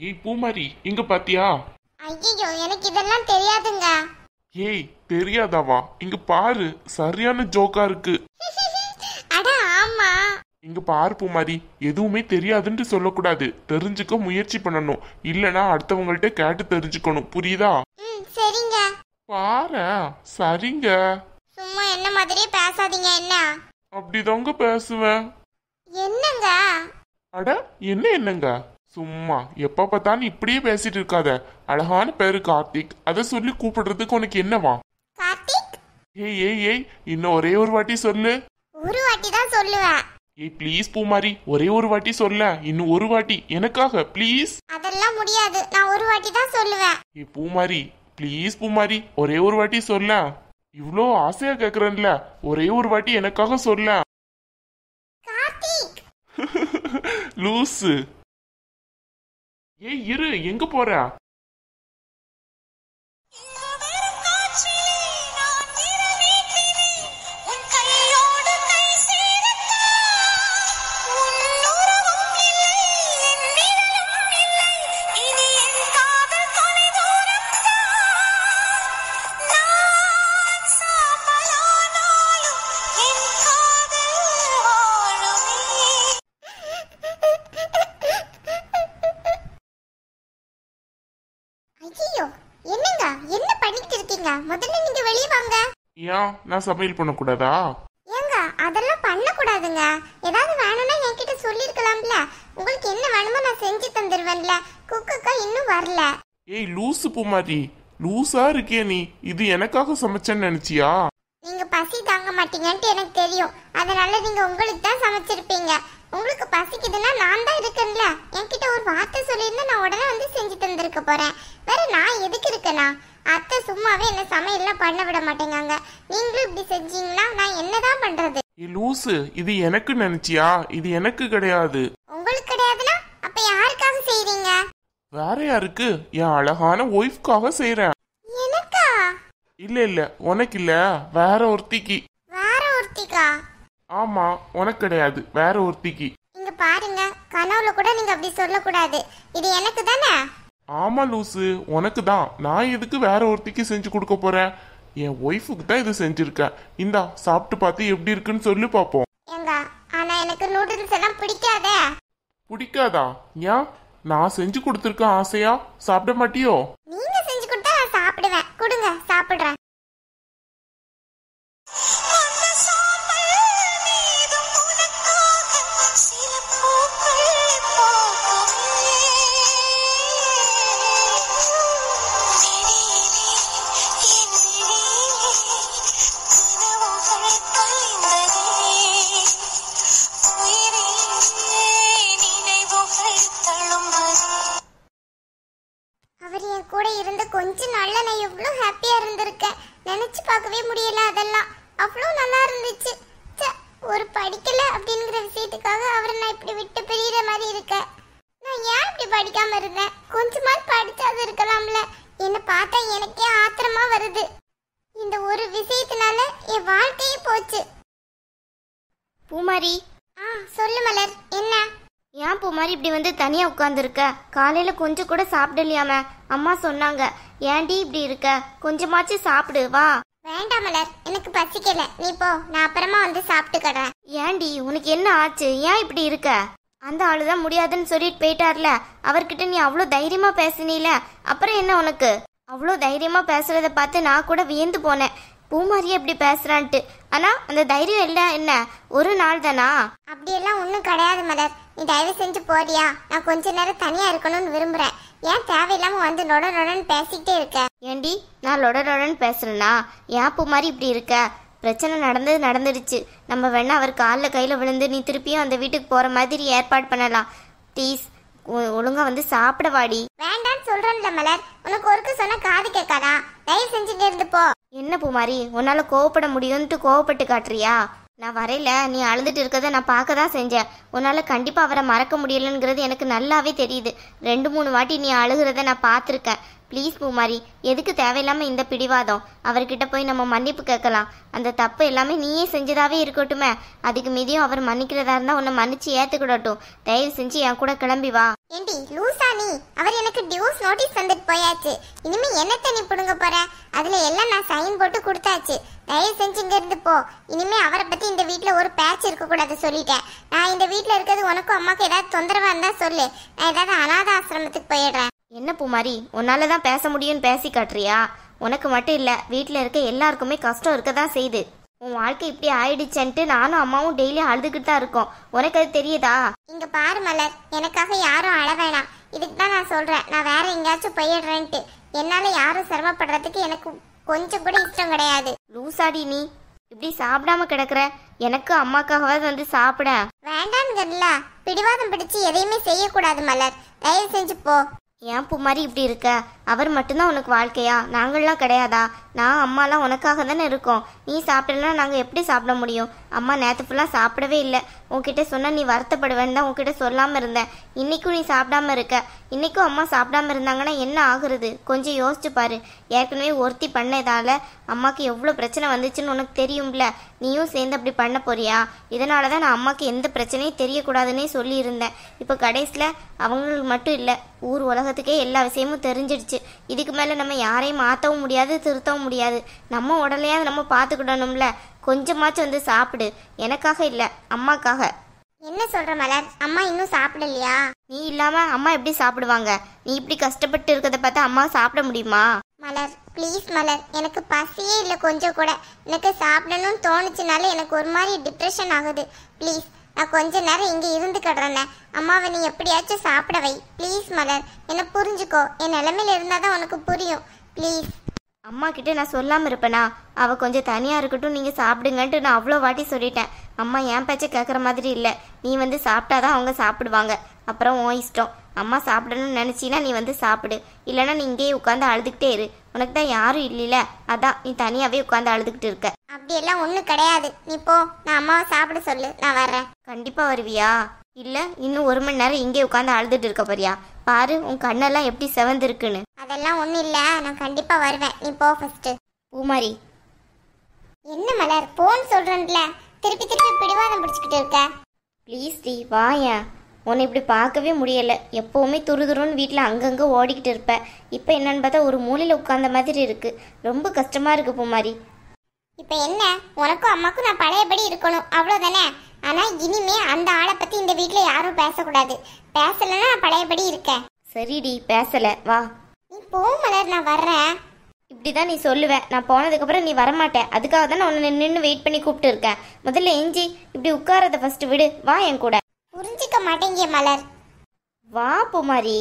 ஏய் பூமாரி இங்க பாத்தியா? ஐயோ, எனக்கு இதெல்லாம் தெரியாதுங்க. ஏய் தெரியாதாவா? இங்க பாரு, சரியான ஜோக்கா இருக்கு. அட ஆமா. இங்க பாரு பூமாரி, எதுவுமே தெரியாதுன்னு சொல்லக்கூடாது, தெரிஞ்சுக்க முயற்சி பண்ணணும். இல்லனா அடுத்தவங்கள்ட்ட கேட்டு தெரிஞ்சுக்கணும், புரியுதா? சரிங்க. பாரு சரிங்க. சும்மா என்ன மாதிரியே பேசாதீங்க. என்ன அப்படிதாங்க பேசுவேன். என்னங்க? அட என்னங்க சும்மா எப்ப பார்த்தாலும் இப்படியே பேசிட்டு இருக்காத. அழகான பேரு கார்த்திக், அத சொல்லி கூப்பிடுறதுக்கு உனக்கு என்னவா? கார்த்திக்? ஏய் ஏய் ஏய், இன்னும் ஒரே ஒரு வாட்டி சொல்லு. ஒரு வாட்டி தான் சொல்லுவேன். ஏய் ப்ளீஸ் பூமாரி, ஒரே ஒரு வாட்டி சொல்ல, இன்னும் ஒரு வாட்டி எனக்காக ப்ளீஸ். அதெல்லாம் முடியாது, நான் ஒரு வாட்டி தான் சொல்லுவேன். ஏய் பூமாரி ப்ளீஸ் பூமாரி, ஒரே ஒரு வாட்டி சொல்ல. இவ்ளோ ஆசையா கேக்குறேன்ல, ஒரே ஒரு வாட்டி எனக்காக சொல்ல. கார்த்திக். லூசு. ஏய் இரு, எங்க போற? ஐயோ, என்னங்க என்ன பண்ணிட்டு இருக்கீங்க? முதல்ல நீங்க வெளிய வாங்க. ஏன் நான் சமையல் பண்ணக்கூடாதா? ஏங்க அதெல்லாம் பண்ண கூடாதுங்க. ஏதாவது வேணும்னா என்கிட்ட சொல்லிருக்கலாம்ல. உங்களுக்கு என்ன வேணுமோ நான் செஞ்சு தந்துருவேன்ல. குக்கக்கா இன்னும் வரல. ஏய் லூசு பூமாரி, லூசா இருக்கிய நீ. இது எனக்காக சமைச்சேன்னு நினைச்சியா? நீங்க பசி தாங்க மாட்டீங்கன்ட்டு எனக்கு தெரியும். அதனால நீங்க உங்களுக்கு தான் சமைச்சிருப்பீங்க. உங்களுக்கு பசிக்குதுன்னா நான் தான் இருக்கேன்ல. என்கிட்ட ஒரு வார்த்தை சொல்லியிருந்தா நான் உடனே வந்து செஞ்சு தந்திருக்க போறேன். வேற நான் எதுக்கு இருக்கேனா? அத்தை சும்மாவே என்ன சமையல்லாம் பண்ண விட மாட்டேங்காங்க. நீங்களும் இப்படி செஞ்சீங்கன்னா நான் என்னதான் பண்றது? ஏய் லூசு, இது எனக்கு நினைச்சியா? இது எனக்கு கிடையாது. உங்களுக்கு கிடையாதுன்னா அப்ப யாருக்காக செய்றீங்க? வேற யாருக்கு? என் அழகான ஒய்ஃப்காக செய்றேன். எனக்கா? இல்ல இல்ல, உனக்கு இல்ல, வேற ஒருத்திக்கு. வேற ஒருத்திக்கா? ஆமா, உனக்கு கிடையாது, வேற ஒருத்திக்கு. இங்க பாருங்க, கனவுல கூட நீங்க அப்படி சொல்லக்கூடாது. இது எனக்கு தானே? ஆமா லூசு, உனக்கு தான். நான் எதுக்கு வேற ஒருத்திக்கு செஞ்சு கொடுக்க போறேன்? என் ஒய்ஃபுக்கு தான் இதை செஞ்சிருக்கேன். இந்தா சாப்பிட்டு பார்த்து எப்படி இருக்குன்னு சொல்லி பார்ப்போம். ஏங்க, ஆனா எனக்கு நூடுல்ஸ் எல்லாம் பிடிக்காதே. பிடிக்காதா? ஏன்? நான் செஞ்சு கொடுத்துருக்கேன், ஆசையா சாப்பிட மாட்டியோ? நீங்க செஞ்சு கொடுத்தா நான் சாப்பிடுவேன். கொடுங்க, சாப்பிடுறேன். அவர் என் கூட இருந்த கொஞ்ச நாள்ல நான் எவ்வளவு ஹாப்பியா இருந்திருக்கேன். நினைச்சு பார்க்கவே முடியல. அதெல்லாம் அவ்வளவு நல்லா இருந்துச்சு. ஒரு படிக்கல அப்படிங்கிற விஷயத்துக்காக அவரை நான் இப்படி விட்டு பிரியிற மாதிரி இருக்கேன். நான் ஏன் இப்படி படிக்காம இருந்தேன்? கொஞ்சமாவது படிச்சாது இருக்கலாம்ல. என்ன பார்த்தா எனக்கே ஆத்திரமா வருது. இந்த ஒரு விஷயத்தினால என் வாழ்க்கையே போச்சு. பூமாரி. சொல்லு மலர், என்ன? ஏன் பூமாரி இப்படி வந்து தனியா உட்காந்துருக்க? காலையில கொஞ்சம் கூட சாப்பிடலையாம? அம்மா சொன்னாங்க. ஏன்டி இப்படி இருக்க? கொஞ்சமாச்சு சாப்பிடு வா. வேண்டாம் மலர், எனக்கு பசிக்கல. நீ போ, நான் அப்புறமா வந்து சாப்பிட்டுக்கிறேன். ஏன்டி உனக்கு என்ன ஆச்சு? ஏன் இப்படி இருக்க? அந்த ஆளுதான் முடியாதுன்னு சொல்லிட்டு போயிட்டார்ல, அவர்கிட்ட நீ அவ்வளோ தைரியமா பேசினீல, அப்புறம் என்ன உனக்கு? அவ்வளோ தைரியமா பேசுறத பார்த்து நான் கூட வியந்து போனேன். பூமாரியே இப்படி பேசுறான்ட்டு. ஆனா அந்த தைரியம் இல்ல என்ன? ஒரு நாள் தானா? அப்படியெல்லாம் ஒன்றும் கிடையாது மலர். நீ தயவு செஞ்சு போறியா? நான் கொஞ்ச நேரம் தனியா இருக்கணும்னு விரும்புறேன். ஏன் தேவையில்லாம வந்து நொட நொடன்னு பேசிக்கிட்டே இருக்க? ஏண்டி நான் லொடன்னு பேசுறேன்னா? ஏன் பூமாரி இப்படி இருக்க? பிரச்சனை நடந்தது நடந்துடுச்சு. நம்ம வேணா அவர் காலில் கையில் விழுந்து நீ திருப்பியும் அந்த வீட்டுக்கு போற மாதிரி ஏற்பாடு பண்ணலாம். ப்ளீஸ் ஒழுங்கா வந்து சாப்பிட வாடி. வேண்டான்னு சொல்றேன்ல மலர். உனக்கு ஒருக்கு சொன்ன காது கேட்காதா? தயவு செஞ்சுட்டு இருந்து போ. என்ன பூமாரி, உன்னால கோவப்பட முடியும்ட்டு கோவப்பட்டு காட்டுறியா? நான் வரையில நீ அழுதுட்டு இருக்கதை நான் பார்க்க தான் செஞ்சேன். உன்னால் கண்டிப்பாக அவரை மறக்க முடியலைங்கிறது எனக்கு நல்லாவே தெரியுது. 2-3 வாட்டி நீ அழுகிறத நான் பார்த்துருக்கேன். ப்ளீஸ் பூமாரி, எதுக்கு தேவையில்லாமல் இந்த பிடிவாதம்? அவர்கிட்ட போய் நம்ம மன்னிப்பு கேட்கலாம். அந்த தப்பு எல்லாமே நீயே செஞ்சதாவே இருக்கட்டுமே. அதுக்கு மீதியும் அவர் மன்னிக்கிறதா இருந்தால் உன்னை மன்னிச்சு ஏற்றுக்கிடட்டும். தயவு செஞ்சு என் கூட கிளம்பி வா. ஏண்டி லூசா நீ? அவர் எனக்கு டிவோர்ஸ் நோட்டீஸ் வந்துட்டு போயாச்சு. இனிமே என்னத்தை நீ பிடுங்க போற? அதுல எல்லாம் நான் சைன் போட்டு கொடுத்தாச்சு. தயவு செஞ்சு இங்க இருந்து போ. இனிமே அவரை பத்தி இந்த வீட்ல ஒரு பேட்ச் இருக்க கூடாது சொல்லிட்டேன். நான் இந்த வீட்ல இருக்கிறது உனக்கும் அம்மாக்கு ஏதாவது தொந்தரவா இருந்தா சொல்லு. நான் ஏதாவது அனாத ஆசிரமத்துக்கு போயிடுறேன். என்ன பூமாரி, உன்னால தான் பேச முடியும்னு பேசி காட்டுறியா? உனக்கு மட்டும் இல்லை, வீட்டில் இருக்க எல்லாருக்குமே கஷ்டம் இருக்க தான் செய்யுது. உன் வாழ்க்கை இப்படி ஆயிடுச்சுன்ட்டு நானும் அம்மாவும் டெய்லி அழுதுகிட்டு தான் இருக்கோம். உனக்கு அது தெரியுதா? இங்க பாரு மலர், எனக்காக யாரும் அழ வேணாம். இதுக்கு தான் நான் சொல்றேன், நான் வேற எங்கேயாச்சும் போயிடுறேன்ட்டு. என்னால யாரும் சிரமப்படுறதுக்கு எனக்கு கொஞ்சம் கூட இஷ்டம் கிடையாது. லூசாடி நீ, இப்படி சாப்பிடாம கிடக்குற. எனக்கு அம்மாக்காகவாது வந்து சாப்பிட. வேண்டாம்ல, பிடிவாதம் பிடிச்சு எதையுமே செய்யக்கூடாது மலர். தயவு செஞ்சு போ. ஏன் பூமாரி இப்படி இருக்க? அவர் மட்டும்தான் உனக்கு வாழ்க்கையா? நாங்கள்லாம் கிடையாதா? நான் அம்மாலாம் உனக்காக தானே இருக்கோம். நீ சாப்பிடலன்னா நாங்கள் எப்படி சாப்பிட முடியும்? அம்மா நேற்று ஃபுல்லாக சாப்பிடவே இல்லை. உன்கிட்ட சொன்னால் நீ வருத்தப்படுவேன்னு தான் உன்கிட்ட சொல்லாமல் இருந்தேன். இன்றைக்கும் நீ சாப்பிடாம இருக்க. இன்றைக்கும் அம்மா சாப்பிடாம இருந்தாங்கன்னா என்ன ஆகுறது? கொஞ்சம் யோசிச்சு பாரு. ஏற்கனவே ஒருத்தி பண்ணதால அம்மாவுக்கு எவ்வளோ பிரச்சனை வந்துச்சுன்னு உனக்கு தெரியும்ல. நீயும் சேர்ந்து அப்படி பண்ண போறியா? இதனால தான் நான் அம்மாவுக்கு எந்த பிரச்சனையும் தெரியக்கூடாதுன்னே சொல்லியிருந்தேன். இப்போ கடைசியில் அவங்களுக்கு மட்டும் இல்லை, ஊர் உலகத்துக்கே எல்லா விஷயமும் தெரிஞ்சிடுச்சு. இதுக்கு மேலே நம்ம யாரையும் மாற்றவும் முடியாது, திருத்தவும் முடியாது. நம்ம உடலையாவது நம்ம பார்த்துக்கிடணும்ல. கொஞ்சமாச்சும் வந்து சாப்பிடு. எனக்காக இல்லை, அம்மாக்காக. என்ன சொல்ற மலர்? அம்மா இன்னும் சாப்பிடலையா? நீ இல்லாம அம்மா எப்படி சாப்பிடுவாங்க? நீ இப்படி கஷ்டப்பட்டு இருக்கிறத பார்த்தா அம்மா சாப்பிட முடியுமா? மலர் ப்ளீஸ் மலர், எனக்கு பசியே இல்லை கொஞ்சம் கூட. எனக்கு சாப்பிடணும்னு தோணுச்சுனால எனக்கு ஒரு மாதிரி டிப்ரெஷன் ஆகுது. ப்ளீஸ், நான் கொஞ்ச நேரம் இங்கே இருந்துக்கிடுறேன்னே. அம்மாவை நீ எப்படியாச்சும் சாப்பிட வை ப்ளீஸ் மலர். என்னை புரிஞ்சுக்கோ. என் நிலைமையில இருந்தால் தான் உனக்கு புரியும். ப்ளீஸ். அம்மா கிட்ட நான் சொல்லாமல் இருப்பேனா? அவள் கொஞ்சம் தனியாக இருக்கட்டும், நீங்கள் சாப்பிடுங்கன்ட்டு நான் அவ்வளோ வாட்டி சொல்லிட்டேன். அம்மா என் பேச்சை கேட்குற மாதிரி இல்லை. நீ வந்து சாப்பிட்டாதான் அவங்க சாப்பிடுவாங்க. அப்புறம் உன் இஷ்டம். அம்மா சாப்பிடணும்னு நினச்சின்னா நீ வந்து சாப்பிடு. இல்லைன்னா நீ இங்கேயே உட்காந்து அழுதுகிட்டே இரு. உனக்கு தான் யாரும் இல்லைல்ல, அதான் நீ தனியாகவே உட்காந்து அழுதுகிட்டு இருக்க. அப்படியெல்லாம் ஒன்றும் கிடையாது. நீ போ, நான் அம்மாவை சாப்பிட சொல்லு, நான் வர்றேன். கண்டிப்பாக வருவியா? இல்லை இன்னும் 1 மணி நேரம் இங்கே உட்காந்து அழுதுட்டு இருக்க போறியா? பாரு உன் கண்ணெல்லாம் எப்படி செவந்திருக்குன்னு. அதெல்லாம் ஒன்றும் இல்லை, நான் கண்டிப்பாக வருவேன். நீ போ ஃபர்ஸ்ட். பூமாரி, என்ன மலர், போன்னு சொல்கிறேன்ல, திருப்பி திருப்பி பிடிவாதம் பிடிச்சிக்கிட்டு இருக்க. ப்ளீஸ் டி வாயேன். உன்னை இப்படி பார்க்கவே முடியல. எப்போவுமே துருதுருன்னு வீட்டில் அங்கங்கே ஓடிக்கிட்டு இருப்பேன். இப்போ என்னன்னு பார்த்தா ஒரு மூலையில் உட்கார்ந்த மாதிரி இருக்கு. ரொம்ப கஷ்டமா இருக்கு பூமாரி. இப்போ என்ன, உனக்கும் அம்மாக்கும் நான் பழையபடி இருக்கணும், அவ்வளோதானே? ஆனால் இனிமே அந்த ஆளை பற்றி இந்த வீட்டில் யாரும் பேசக்கூடாது. பேசலைன்னா நான் பழையபடி இருக்கேன். சரிடி, பேசலை, வா. நீ போ மலர், நான் வர்றேன். இப்படி தான் நீ சொல்லுவேன். நான் போனதுக்கப்புறம் நீ வரமாட்டேன். அதுக்காக தான் நான் உன்னை நின்று வெயிட் பண்ணி கூப்பிட்டு இருக்கேன். முதல்ல எஞ்சி இப்படி உட்காரத ஃபர்ஸ்ட் விடு. வா என் கூட. புரிஞ்சிக்க மாட்டேங்கிய மலர். வா பூமாரி.